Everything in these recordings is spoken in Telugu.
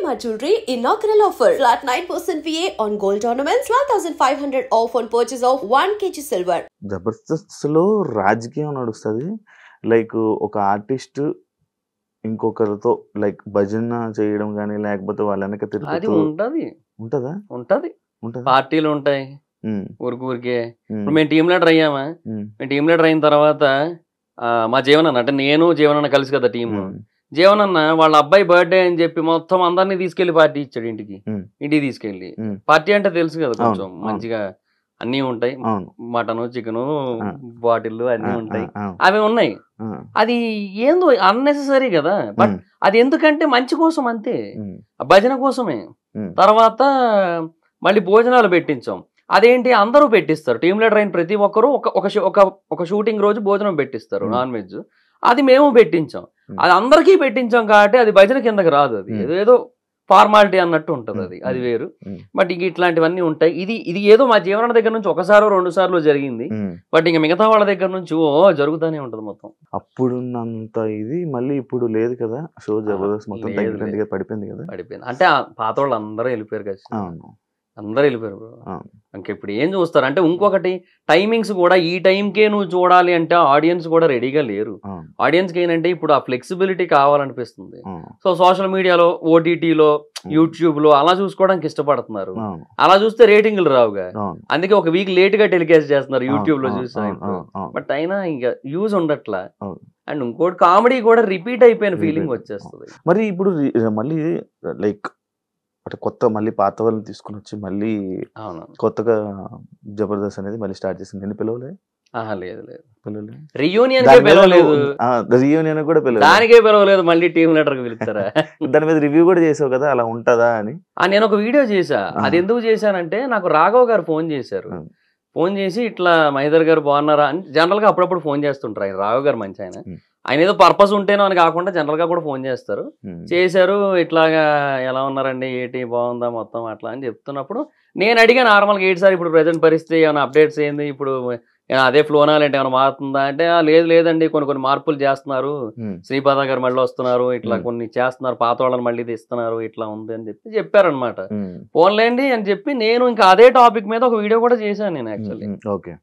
Shalimar Jewelry inaugural offer. Flat 9% VA on gold ornaments, 12,500 off on purchase of 1 kg silver. జబర్దస్త్లో రాజకీయం నడుస్తుంది. లైక్ ఒక ఆర్టిస్ట్ ఇంకొకరితో లైక్ భజన చేయడం కానీ లేకపోతే వాళ్ళ వెనక అది తిరుగుతూ ఉంటది ఉంటుందా? ఉంటది ఉంటుందా? పార్టీలు ఉంటాయి ఉమ్, ఊరికే ఉమ్, ఇప్పుడు మేము టీం లీడర్ అయ్యామా ఉమ్, మేము టీం లీడర్ అయిన తర్వాత మా జీవనన్న అంటే నేను జీవనన్న కలిసి కదా టీం ఉమ్, జీవనన్న వాళ్ళ అబ్బాయి బర్త్డే అని చెప్పి మొత్తం అందరినీ తీసుకెళ్లి పార్టీ ఇచ్చాడు ఇంటికి ఉమ్, తీసుకెళ్లి ఉమ్. పార్టీ అంటే తెలుసు కదా కొంచెం అవును, మంచిగా అన్నీ ఉంటాయి అవును. మటన్ చికెన్ ఆ. బాటిల్ ఆ, అన్నీ ఉంటాయి ఆ, అవి ఉన్నాయి ఆ, అది ఏందో అన్నెసెసరీ కదా బట్ ఉమ్, అది ఎందుకంటే మంచి కోసం అంతే ఉమ్, ఆ భజన కోసమే ఉమ్, తర్వాత మళ్ళీ భోజనాలు పెట్టించాం అదేంటి అందరూ పెట్టిస్తారు టీం లీడర్ అయిన ప్రతి ఒక్కరు ఒక షూటింగ్ రోజు భోజనం పెట్టిస్తారు నాన్ వెజ్ అది మేము పెట్టించాం అది అందరికీ పెట్టించాం కాబట్టి అది భజన కిందకి రాదు అది ఏదో ఫార్మాలిటీ అన్నట్టు ఉంటుంది అది వేరు బట్ ఇంక ఇట్లాంటివన్నీ ఉంటాయి ఇది ఏదో మా జీవన దగ్గర నుంచి ఒకసారో 2 సార్లు జరిగింది బట్ ఇంకా మిగతా వాళ్ళ దగ్గర నుంచి జరుగుతూనే ఉంటది మొత్తం అప్పుడున్నంత ఇది మళ్ళీ ఇప్పుడు లేదు కదా. షో జబర్దస్త్ మొత్తం లేదు, తగ్గిపోయింది పడిపోయింది కదా. పడిపోయింది అంటే పాత వాళ్ళు అందరూ వెళ్ళిపోయారు కదా అవును, అందరూ వెళ్ళిపోయారు బ్రో అవును. ఇంక ఇప్పుడు ఏం చూస్తారు అంటే ఇంకొకటి టైమింగ్స్ కూడా ఈ టైంకే నువ్వు చూడాలి అంటే ఆడియన్స్ కూడా రెడీగా లేరు అవును, ఆడియన్స్కి ఏంటంటే ఇప్పుడు ఆ ఫ్లెక్సిబిలిటీ కావాలనిపిస్తుంది అవును, సో సోషల్ మీడియాలో ఓటీటీలో యూట్యూబ్లో అలా చూసుకోవడానికి ఇష్టపడుతున్నారు అవును, అలా చూస్తే రేటింగ్లు రావుగా అవును, అందుకే ఒక వీక్ లేట్ గా టెలికాస్ట్ చేస్తున్నారు యూట్యూబ్ లో అవును, చూసా అవును, అవును, అవును. బట్ అయినా ఇంకా యూజ్ ఉండట్లా అవును. అండ్ ఇంకోటి కామెడీ కూడా రిపీట్ అయిపోయిన ఫీలింగ్ వచ్చేస్తుంది మరి ఇప్పుడు మళ్ళీ లైక్ అంటే కొత్త మళ్ళీ పాత వాళ్ళని తీసుకుని వచ్చి మళ్ళీ అవును కొత్తగా జబర్దస్త్ అనేది మళ్ళీ స్టార్ట్ చేసింది. నేను పిలవలే లేదు పిలవలే రియూనియన్ దాని మీద పిలవలేదు రియూనియన్ కూడా పిలవలేదు. దానికే పిలవలేదు మళ్ళీ టీం లీడర్ కి పిలుస్తారా దాని మీద రివ్యూ కూడా చేసావు కదా, అలా ఉంటదా అని. నేను ఒక వీడియో చేశా అది ఎందుకు చేశానంటే నాకు రాఘవ్ గారు ఫోన్ చేశారు ఫోన్ చేసి ఇట్లా మహేందర్ గారు బాగున్నారా అని జనరల్ గా అప్పుడప్పుడు ఫోన్ చేస్తుంటారు ఆయన రాఘవ్ గారు మంచి ఆయన ఏదో పర్పస్ ఉంటేనో అని కాకుండా జనరల్ గా కూడా ఫోన్ చేస్తారు చేశారు ఇట్లాగా ఎలా ఉన్నారండి ఏంటి బాగుందా మొత్తం అట్లా అని చెప్తున్నప్పుడు నేను అడిగా నార్మల్గా ఏంటి సార్ ఇప్పుడు ప్రజెంట్ పరిస్థితి ఏమైనా అప్డేట్స్ ఏంది ఇప్పుడు అదే ఫ్లోనాలు ఏంటి ఏమైనా మారుతుందా అంటే లేదండి కొన్ని మార్పులు చేస్తున్నారు శ్రీపాద గారు మళ్ళీ వస్తున్నారు ఇట్లా కొన్ని చేస్తున్నారు పాత వాళ్ళని మళ్ళీ తీస్తున్నారు ఇట్లా ఉంది అని చెప్పారనమాట ఫోన్లేండి అని చెప్పి నేను ఇంకా అదే టాపిక్ మీద ఒక వీడియో కూడా చేశాను నేను యాక్చువల్లీ. ఓకే,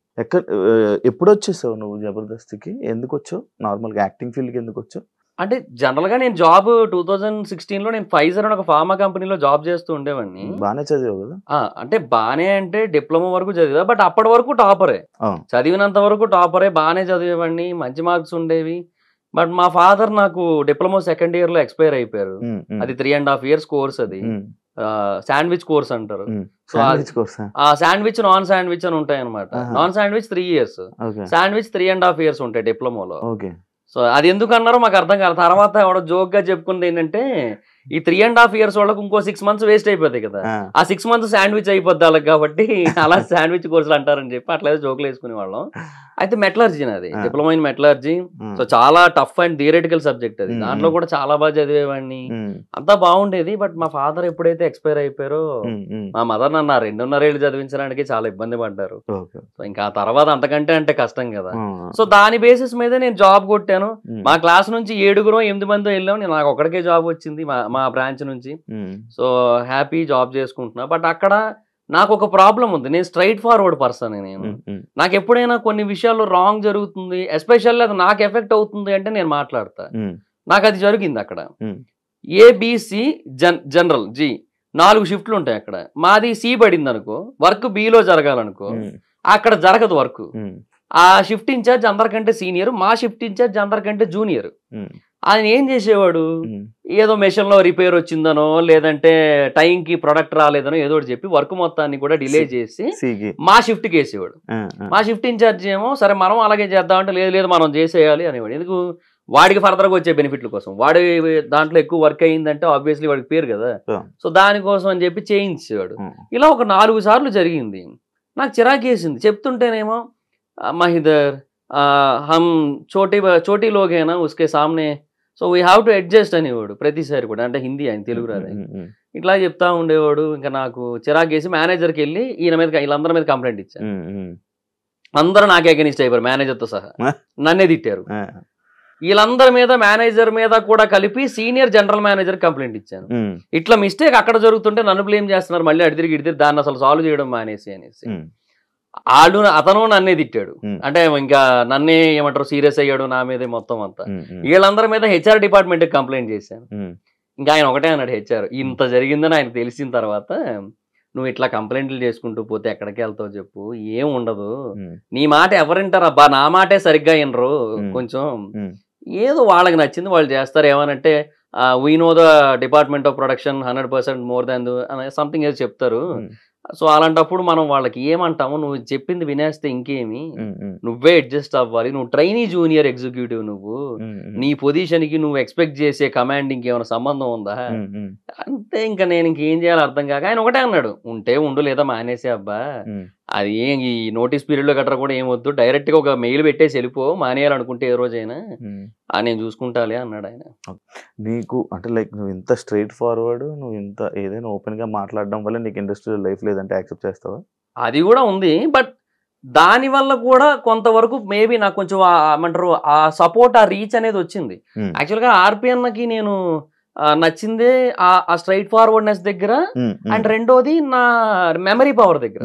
ఎప్పుడు వచ్చేసావు నువ్వు జబర్దస్త్కి? ఎందుకు వచ్చావు? నార్మల్గా యాక్టింగ్ ఫీల్డ్కి ఎందుకు వచ్చావు? అంటే జనరల్ గా నేను జాబ్ 2016 లో నేను ఫైజర్ అని ఒక ఫార్మా కంపెనీలో జాబ్ చేస్తూ ఉండేవాడిని. బాగానే చదివావు కదా? అంటే బానే అంటే డిప్లొమా వరకు చదివా బట్ అప్పటి వరకు టాపరే చదివినంత వరకు టాపరే బాగానే చదివేవాడిని మంచి మార్క్స్ ఉండేవి. బట్ మా ఫాదర్ నాకు డిప్లొమా సెకండ్ ఇయర్ లో ఎక్స్పైర్ అయిపోయారు. అది 3.5 years కోర్స్ అది శాండ్విచ్ కోర్స్ అంటారు. శాండ్విచ్ నాన్ శాండ్విచ్ అని ఉంటాయి అనమాట. Non sandwich 3 years sandwich 3.5 years ఉంటాయి డిప్లొమాలో. సో అది ఎందుకు అన్నారో మాకు అర్థం కాదు. తర్వాత ఎవడో జోక్ గా చెప్పుకుంది ఏంటంటే ఈ 3.5 years వాళ్ళకి ఇంకో 6 months వేస్ట్ అయిపోతాయి కదా, ఆ 6 months శాండ్విచ్ అయిపోద్ది వాళ్ళకి కాబట్టి అలా శాండ్విచ్ కోర్సులు అంటారని చెప్పి అట్లా జోకులు వేసుకునే వాళ్ళం. అయితే మెటలర్జీ అది డిప్లొమా ఇన్ మెటలర్జీ. సో చాలా టఫ్ అండ్ థియరిటికల్ సబ్జెక్ట్ అది. దాంట్లో కూడా చాలా బాగా చదివేవాడిని, అంతా బాగుండేది. బట్ మా ఫాదర్ ఎప్పుడైతే ఎక్స్పైర్ అయిపోయారో మా మదర్ నన్ను 2.5 ఏళ్ళు చదివించడానికి చాలా ఇబ్బంది పడ్డారు. సో ఇంకా ఆ తర్వాత అంతకంటే అంటే కష్టం కదా. సో దాని బేసిస్ మీద నేను జాబ్ కొట్టాను. మా క్లాస్ నుంచి 7 మంది వెళ్ళాం, నేను నాకు ఒక్కడికే జాబ్ వచ్చింది మా బ్రాంచ్ నుంచి. సో హ్యాపీ జాబ్ చేసుకుంటున్నా. బట్ అక్కడ నాకు ఒక ప్రాబ్లం ఉంది, నేను స్ట్రైట్ ఫార్వర్డ్ పర్సన్. నేను నాకు ఎప్పుడైనా కొన్ని విషయాల్లో రాంగ్ జరుగుతుంది, ఎస్పెషల్లీ అది నాకు ఎఫెక్ట్ అవుతుంది అంటే నేను మాట్లాడతా. నాకు అది జరిగింది అక్కడ. ఏబిసి జనరల్ జి 4 షిఫ్ట్లు ఉంటాయి అక్కడ. మాది సి పడింది అనుకో, వర్క్ బిలో జరగాలనుకో అక్కడ జరగదు వర్క్. ఆ షిఫ్ట్ ఇన్ఛార్జ్ అందరికంటే సీనియర్, మా షిఫ్ట్ ఇన్ఛార్జ్ అందరికంటే జూనియర్. ఆయన ఏం చేసేవాడు, ఏదో మెషిన్ లో రిపేర్ వచ్చిందనో లేదంటే టైంకి ప్రొడక్ట్ రాలేదనో ఏదో చెప్పి వర్క్ మొత్తాన్ని కూడా డిలే చేసి మా షిఫ్ట్ కి వేసేవాడు. మా షిఫ్ట్ ఇన్ఛార్జ్ ఏమో సరే మనం అలాగే చేద్దామంటే లేదు మనం చేసేయాలి అనేవాడు. ఎందుకు, వాడికి ఫర్దర్ గా వచ్చే బెనిఫిట్ల కోసం. వాడి దాంట్లో ఎక్కువ వర్క్ అయ్యిందంటే ఆబ్వియస్లీ వాడికి పేరు కదా, సో దానికోసం అని చెప్పి చేయించేవాడు. ఇలా ఒక 4 సార్లు జరిగింది. నాకు చిరాకేసింది చెప్తుంటేనేమో, మహిదర్ హమ్ చోటీ లోగ్ హేనా ఉస్కే సామ్నే so we have to adjust అనేవాడు ప్రతిసారి కూడా. అంటే హిందీ ఆయన, తెలుగు రాదు. ఇట్లా చెప్తా ఉండేవాడు. ఇంకా నాకు చిరాకేసి మేనేజర్కి వెళ్ళి వీళ్ళందరి మీద కంప్లైంట్ ఇచ్చాను. అందరూ నాకే అగెనిస్ట్ అయిపోయారు, మేనేజర్తో సహా నన్నే తిట్టారు. వీళ్ళందరి మీద మేనేజర్ మీద కూడా కలిపి సీనియర్ జనరల్ మేనేజర్ కంప్లైంట్ ఇచ్చాను. ఇట్లా మిస్టేక్ అక్కడ జరుగుతుంటే నన్ను బ్లేమ్ చేస్తున్నారు, మళ్ళీ అడితిరిగి ఇడితిరిగి దాన్ని అసలు సాల్వ్ చేయడం మానేసి అనేసి. అతను నన్నే తిట్టాడు, అంటే ఇంకా నన్నే ఏమంటారు సీరియస్ అయ్యాడు నా మీదే మొత్తం అంతా. వీళ్ళందరి మీద హెచ్ఆర్ డిపార్ట్మెంట్ కంప్లైంట్ చేశాను. ఇంకా ఆయన ఒకటే అన్నాడు, హెచ్ఆర్ ఇంత జరిగిందని ఆయన తెలిసిన తర్వాత నువ్వు ఇట్లా కంప్లైంట్లు చేసుకుంటూ పోతే ఎక్కడికి వెళ్తావు చెప్పు, ఏం ఉండదు, నీ మాట ఎవరింటారు అబ్బా, నా మాటే సరిగ్గా వినరు, కొంచెం ఏదో వాళ్ళకి నచ్చింది వాళ్ళు చేస్తారు, ఏమనంటే we know the department of production 100% more than something ఏదో చెప్తారు. సో అలాంటప్పుడు మనం వాళ్ళకి ఏమంటాము, నువ్వు చెప్పింది వినేస్తే ఇంకేమి, నువ్వే అడ్జస్ట్ అవ్వాలి, నువ్వు ట్రైనీ జూనియర్ ఎగ్జిక్యూటివ్, నువ్వు నీ పొజిషన్ కి నువ్వు ఎక్స్పెక్ట్ చేసే కమాండింగ్ ఏమైనా సంబంధం ఉందా అంటే ఇంకా నేను ఇంకేం చేయాలి అర్థం కాక ఆయన ఒకటే అన్నాడు, ఉంటే ఉండు లేదా మానేసే అబ్బా, అది ఏం ఈ నోటీస్ పీరియడ్ లో గట్రా కూడా ఏమొద్దు, డైరెక్ట్ గా ఒక మెయిల్ పెట్టేసి వెళ్ళిపో, మానేయాలనుకుంటే ఏ రోజైనా నేను చూసుకుంటాలే అన్నాడు ఆయన. నీకు అంటే లైక్ నువ్వు ఇంత స్ట్రైట్ ఫార్వర్డ్, నువ్వు ఇంత ఏదైనా ఓపెన్ గా మాట్లాడడం వల్ల నీకు ఇండస్ట్రియల్ లైఫ్ లేదంటే యాక్సెప్ట్ చేస్తావా? అది కూడా ఉంది, బట్ దాని వల్ల కూడా కొంతవరకు మేబీ నాకు కొంచెం ఏమంటారు ఆ సపోర్ట్, ఆ రీచ్ అనేది వచ్చింది. యాక్చువల్ గా ఆర్పిఎన్కి నేను నచ్చిందే ఆ స్ట్రైట్ ఫార్వర్డ్నెస్ దగ్గర, అండ్ రెండోది నా మెమరీ పవర్ దగ్గర.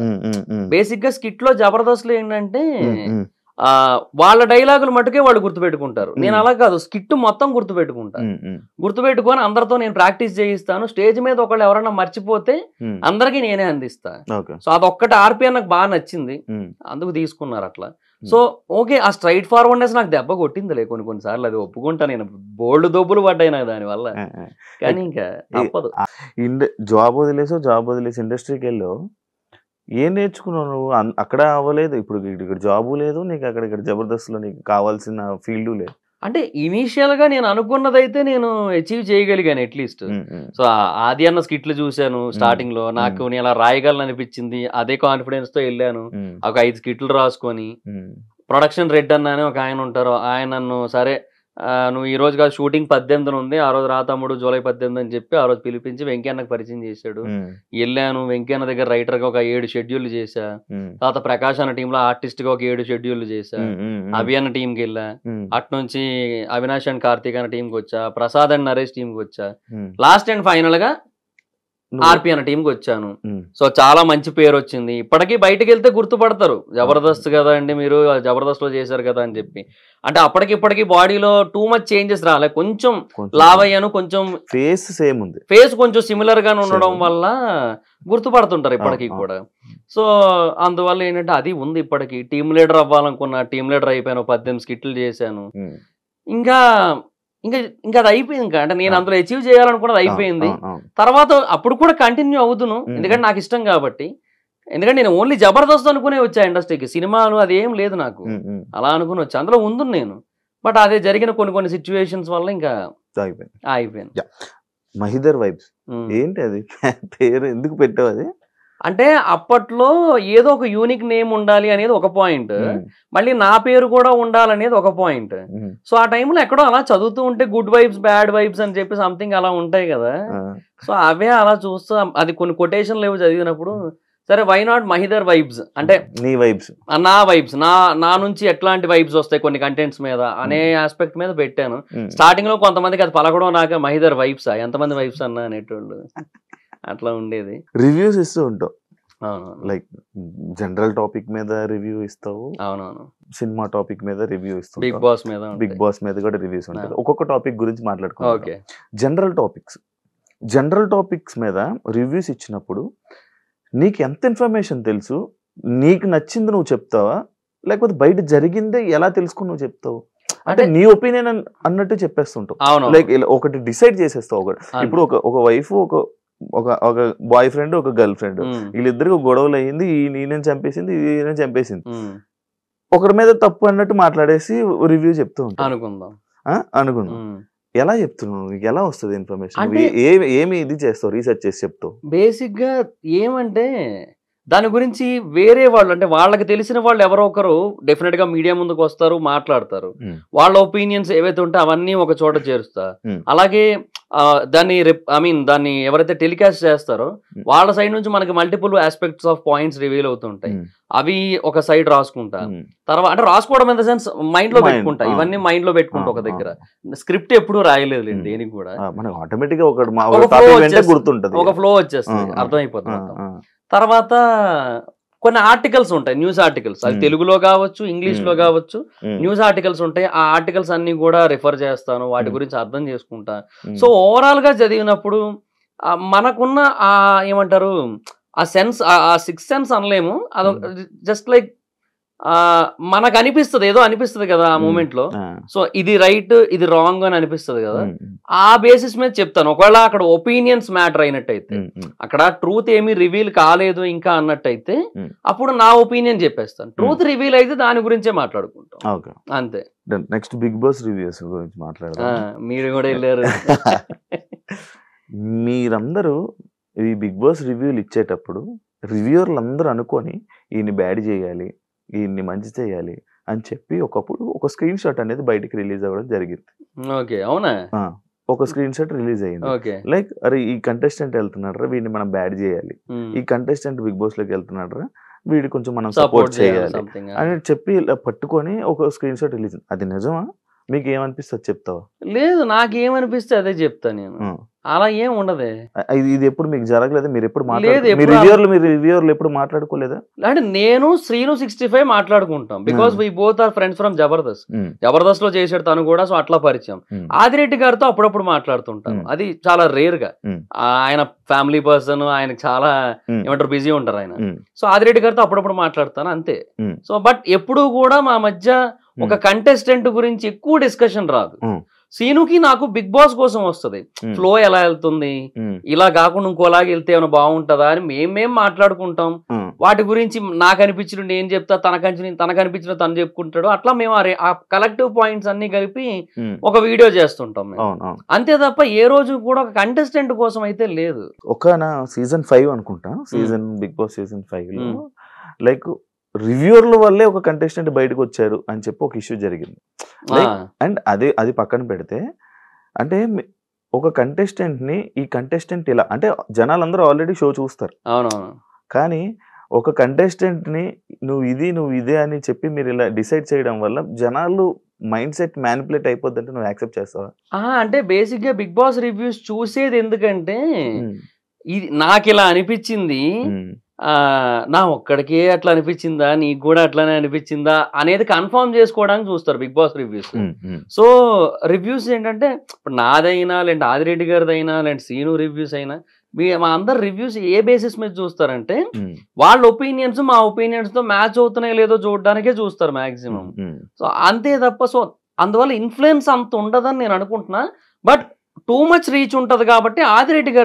బేసిక్ గా స్కిట్ లో జబర్దస్త్ లో ఏంటంటే వాళ్ళ డైలాగులు మటుకే వాళ్ళు గుర్తుపెట్టుకుంటారు, నేను అలా కాదు, స్కిట్ మొత్తం గుర్తుపెట్టుకుంటాను. గుర్తుపెట్టుకొని అందరితో నేను ప్రాక్టీస్ చేయిస్తాను, స్టేజ్ మీద ఒకళ్ళు ఎవరైనా మర్చిపోతే అందరికీ నేనే అందిస్తాను. సో అదొక్కటి ఆర్పిఎన్ నాకు బాగా నచ్చింది, అందుకు తీసుకున్నారు అట్లా. సో ఓకే, ఆ స్ట్రైట్ ఫార్వర్డ్నెస్ నాకు దెబ్బ కొట్టిందిలే కొన్నిసార్లు, అది ఒప్పుకుంటా, నేను బోల్డ్ దొబ్బులు పడ్డాయి నాకు దానివల్ల, కానీ ఇంకా తప్పదు. జాబ్ వదిలేసి ఇండస్ట్రీకి వెళ్ళావు, ఏం నేర్చుకున్నావు నువ్వు? అక్కడ అవ్వలేదు, ఇప్పుడు ఇక్కడ జాబు లేదు నీకు, ఇక్కడ జబర్దస్త్లో నీకు కావాల్సిన ఫీల్డ్ లేదు. అంటే ఇనీషియల్ గా నేను అనుకున్నదైతే నేను అచీవ్ చేయగలిగాను అట్లీస్ట్. సో ఆది అన్న స్కిట్లు చూశాను స్టార్టింగ్ లో, నాకు నేను అలా రాయగలను అనిపించింది, అదే కాన్ఫిడెన్స్ తో వెళ్ళాను. ఒక 5 స్కిట్లు రాసుకొని, ప్రొడక్షన్ రెడ్ అన్న అని ఒక ఆయన ఉంటారు, ఆయన నన్ను సరే నువ్వు ఈ రోజు కాదు షూటింగ్ 18 ఉంది, ఆ రోజు రాతమ్ముడు జూలై 18 అని చెప్పి ఆ రోజు పిలిపించి వెంకయ్యన్నకు పరిచయం చేశాడు. వెళ్ళాను, వెంకయ్యన్న దగ్గర రైటర్ గా ఒక 7 షెడ్యూల్ చేశా, తర్వాత ప్రకాష్ అన్న టీమ్ లో ఆర్టిస్ట్ గా ఒక 7 షెడ్యూల్ చేశా, అభి అన్న టీమ్ కి వెళ్ళా, అటు నుంచి అవినాష్ అండ్ కార్తీక్ అన్న టీమ్ కి వచ్చా, ప్రసాద్ అండ్ నరేష్ టీమ్ కి వచ్చా, లాస్ట్ అండ్ ఫైనల్ గా ఆర్పి అన్న టీంకి వచ్చాను. సో చాలా మంచి పేరు వచ్చింది, ఇప్పటికీ బయటకు వెళ్తే గుర్తుపడతారు, జబర్దస్త్ కదా అండి మీరు, జబర్దస్త్ లో చేశారు కదా అని చెప్పి. అంటే అప్పటికిప్పటికి బాడీలో టూ మచ్ చేంజెస్ రాలే, కొంచెం లావ్ అయ్యాను, కొంచెం ఫేస్ సేమ్ ఉంది, ఫేస్ కొంచెం సిమిలర్ గానే ఉండడం వల్ల గుర్తుపడుతుంటారు ఇప్పటికీ కూడా. సో అందువల్ల ఏంటంటే అది ఉంది ఇప్పటికి. టీమ్ లీడర్ అవ్వాలనుకున్నా, టీమ్ లీడర్ అయిపోయాను, 18 స్కిట్లు చేశాను. ఇంకా అది అయిపోయింది, ఇంకా అంటే నేను అందులో అచీవ్ చేయాలనుకున్నది అయిపోయింది. తర్వాత అప్పుడు కూడా కంటిన్యూ అవుతును, ఎందుకంటే నాకు ఇష్టం కాబట్టి. ఎందుకంటే నేను ఓన్లీ జబర్దస్త్ అనుకునే వచ్చా ఇండస్ట్రీకి, సినిమాలు అది ఏం లేదు నాకు, అలా అనుకుని వచ్చా, అందులో ఉంది నేను. బట్ అదే జరిగిన కొన్ని సిచ్యువేషన్స్ వల్ల ఇంకా అయిపోయాను. మహిదర్ వైబ్స్ ఏంటి అది పేరు ఎందుకు పెట్టావు? అది అంటే అప్పట్లో ఏదో ఒక యూనిక్ నేమ్ ఉండాలి అనేది ఒక పాయింట్, మళ్ళీ నా పేరు కూడా ఉండాలనేది ఒక పాయింట్. సో ఆ టైంలో ఎక్కడో అలా చదువుతూ ఉంటే గుడ్ వైబ్స్ బ్యాడ్ వైబ్స్ అని చెప్పి సంథింగ్ అలా ఉంటాయి కదా. సో అవే అలా చూస్తూ అది కొన్ని కొటేషన్లు ఏవో చదివినప్పుడు సరే వై నాట్ మహిదర్ వైబ్స్, అంటే నీ వైబ్స్, నా వైబ్స్, నా నుంచి ఎట్లాంటి వైబ్స్ వస్తాయి కొన్ని కంటెంట్స్ మీద అనే ఆస్పెక్ట్ మీద పెట్టాను. స్టార్టింగ్ లో కొంతమందికి అది పలకడం నాక మహిదర్ వైబ్స్ ఎంతమంది వైబ్స్ అన్నా అనేటోళ్ళు, అట్లా ఉండేది. రివ్యూస్ ఇస్తూ ఉంటావు, అవును, లైక్ జనరల్ టాపిక్ మీద రివ్యూ ఇస్తావు, అవునవును, సినిమా టాపిక్ మీద రివ్యూ ఇస్తావు, బిగ్ బాస్ మీద కూడా రివ్యూస్ ఉంటాయి. ఒక్కొక్క టాపిక్ గురించి మాట్లాడుకుంటాం. జనరల్ టాపిక్స్ మీద రివ్యూస్ ఇచ్చినప్పుడు నీకు ఎంత ఇన్ఫర్మేషన్ తెలుసు, నీకు నచ్చింది నువ్వు చెప్తావా, లేకపోతే బయట జరిగిందే ఎలా తెలుసుకుని నువ్వు చెప్తావు? అంటే నీ ఒపీనియన్ అన్నట్టు చెప్పేస్తుంటావు, లైక్ ఒకటి డిసైడ్ చేసేస్తావు. ఒకటి ఇప్పుడు ఒక వైఫ్ ఒక బాయ్ ఫ్రెండ్ ఒక గర్ల్ ఫ్రెండ్, వీళ్ళిద్దరికి గొడవలు అయ్యింది, ఈయన చంపేసింది ఈయన చంపేసింది, ఒకరి మీద తప్పు అన్నట్టు మాట్లాడేసి రివ్యూ చెప్తూ ఉంటావు. అనుకుందాం, ఎలా చెప్తున్నావు, ఎలా వస్తుంది ఇన్ఫర్మేషన్, ఏమి ఇది చేస్తావు, రీసెర్చ్ చేసి చెప్తావు? బేసిక్ గా ఏమంటే దాని గురించి వేరే వాళ్ళు అంటే వాళ్ళకి తెలిసిన వాళ్ళు ఎవరో ఒకరు డెఫినెట్ గా మీడియా ముందుకు వస్తారు, మాట్లాడతారు. వాళ్ళ ఒపీనియన్స్ ఏవైతే ఉంటే అవన్నీ ఒక చోట చేరుస్తా. అలాగే దాన్ని ఎవరైతే టెలికాస్ట్ చేస్తారో వాళ్ళ సైడ్ నుంచి మనకి multiple aspects of points reveal అవుతుంటాయి. అవి ఒక సైడ్ రాసుకుంటా, తర్వాత అంటే రాసుకోవడం ఇన్ ద సెన్స్ మైండ్ లో పెట్టుకుంటా, ఇవన్నీ మైండ్ లో పెట్టుకుంటా ఒక దగ్గర. స్క్రిప్ట్ ఎప్పుడు రాయలేదు దేనికి కూడా, ఒక ఫ్లో వచ్చేస్తుంది, అర్థమైపోతుంది. తర్వాత కొన్ని ఆర్టికల్స్ ఉంటాయి, న్యూస్ ఆర్టికల్స్, అది తెలుగులో కావచ్చు, ఇంగ్లీష్ లో కావచ్చు, న్యూస్ ఆర్టికల్స్ ఉంటాయి. ఆ ఆర్టికల్స్ అన్ని కూడా రిఫర్ చేస్తాను, వాటి గురించి అర్థం చేసుకుంటా. సో ఓవరాల్ గా చదివినప్పుడు మనకున్న ఆ ఏమంటారు ఆ సెన్స్, ఆ సిక్స్ సెన్స్ అనలేము, అది జస్ట్ లైక్ మనకు అనిపిస్తుంది, ఏదో అనిపిస్తుంది కదా ఆ మూమెంట్ లో. సో ఇది రైట్, ఇది రాంగ్ అని అనిపిస్తుంది కదా, ఆ బేసిస్ మీద చెప్తాను. ఒకవేళ అక్కడ ఒపీనియన్స్ మ్యాటర్ అయినట్టయితే, అక్కడ ట్రూత్ ఏమీ రివీల్ కాలేదు ఇంకా అన్నట్టయితే, అప్పుడు నా ఒపీనియన్ చెప్పేస్తాను. ట్రూత్ రివీల్ అయితే దాని గురించే మాట్లాడుకుంటాం, అంతే. నెక్స్ట్ బిగ్ బాస్ రివ్యూస్ గురించి మాట్లాడదాం. మీరు కూడా వెళ్ళారు. మీరందరూ ఈ బిగ్ బాస్ రివ్యూలు ఇచ్చేటప్పుడు రివ్యూర్లు అందరూ అనుకొని ఈయన్ని బ్యాడ్ చేయాలి, ఈయన్ని మంచి చేయాలి అని చెప్పి ఒకప్పుడు ఒక స్క్రీన్ షాట్ అనేది బయటికి రిలీజ్ అవ్వడం జరిగింది. ఓకే, అవునా? ఒక స్క్రీన్ షాట్ రిలీజ్ అయ్యింది. లైక్ అరే ఈ కంటెస్టెంట్ వెళ్తున్నాడు, వీడిని మనం బ్యాడ్ చేయాలి, ఈ కంటెస్టెంట్ బిగ్ బాస్ లోకి వెళ్తున్నాడు, వీడి కొంచెం మనం సపోర్ట్ చేయాలి అని చెప్పి ఇలా పట్టుకొని ఒక స్క్రీన్ షాట్ రిలీజ్. అది నిజమా? మీకు ఏమనిపిస్తుంది చెప్తావా? లేదు, నాకేమనిపిస్తే అదే చెప్తా నేను, అలా ఏం ఉండదే. ఇది ఎప్పుడు మీకు జరగలేదు? మీరు ఎప్పుడు రివ్యూర్లు ఎప్పుడు మాట్లాడుకోలేదా? అంటే నేను శ్రీను 65 మాట్లాడుకుంటాం, because we both are friends from Jabardasth. Jabardasth లో చేసాడు తను కూడా, సో అట్లా పరిచయం. ఆదిరెడ్డి గారితో అప్పుడప్పుడు మాట్లాడుతుంటాను, అది చాలా రేర్ గా. ఆయన ఫ్యామిలీ పర్సన్, ఆయన చాలా ఏమంటారు బిజీ ఉంటారు ఆయన. సో ఆదిరెడ్డి గారితో అప్పుడప్పుడు మాట్లాడతాను, అంతే. సో బట్ ఎప్పుడు కూడా మా మధ్య ఒక కంటెస్టెంట్ గురించి ఎక్కువ డిస్కషన్ రాదు. సీనుకి నాకు బిగ్ బాస్ కోసం వస్తుంది, ఫ్లో ఎలా వెళ్తుంది, ఇలా కాకుండా ఇంకోలాగా వెళ్తే ఏమైనా బాగుంటుందా అని మేమేం మాట్లాడుకుంటాం. వాటి గురించి నాకు అనిపించిన నేను చెప్తా, తనకు అనిపించిన తను చెప్పుకుంటాడు. అట్లా మేము ఆ కలెక్టివ్ పాయింట్స్ అన్ని కలిపి ఒక వీడియో చేస్తుంటాం మేము, అంతే తప్ప ఏ రోజు కూడా ఒక కంటెస్టెంట్ కోసం అయితే లేదు. ఒక సీజన్ 5 అనుకుంటా, బిగ్ బాస్ సీజన్ 5 లో లైక్ రివ్యూర్ల వల్లే ఒక కంటెస్టెంట్ బయటకు వచ్చారు అని చెప్పి ఒక ఇష్యూ జరిగింది. అండ్ అది పక్కన పెడితే, అంటే ఒక కంటెస్టెంట్ ని ఈ కంటెస్టెంట్ ఇలా అంటే జనాలందరూ ఆల్రెడీ షో చూస్తారు, కానీ ఒక కంటెస్టెంట్ ని నువ్వు ఇదే అని చెప్పి మీరు ఇలా డిసైడ్ చేయడం వల్ల జనాలు మైండ్ సెట్ మ్యానిపులేట్ అయిపోద్ది అంటే నువ్వు యాక్సెప్ట్ చేస్తావా? అంటే బేసిక్ గా బిగ్ బాస్ రివ్యూస్ చూసేది ఎందుకంటే, ఇది నాకు ఇలా అనిపించింది, నా ఒక్కడికే అట్లా అనిపించిందా, నీకు కూడా అట్లానే అనిపించిందా అనేది కన్ఫర్మ్ చేసుకోవడానికి చూస్తారు Bigg Boss reviews. So reviews ఏంటంటే, ఇప్పుడు నాదైనా లేదంటే ఆదిరెడ్డి గారిదైనా లేదంటే సీను రివ్యూస్ అయినా, మా అందరు రివ్యూస్ ఏ బేసిస్ మీద చూస్తారంటే, వాళ్ళ ఒపీనియన్స్ మా ఒపీనియన్స్ తో మ్యాచ్ అవుతున్నాయో లేదో చూడడానికే చూస్తారు మాక్సిమం. సో అంతే తప్ప, సో అందువల్ల ఇన్ఫ్లుయెన్స్ అంత ఉండదని నేను అనుకుంటున్నా. బట్ టూ మచ్ రీచ్ ఉంటది కాబట్టి ఆదిరెడ్డి గారు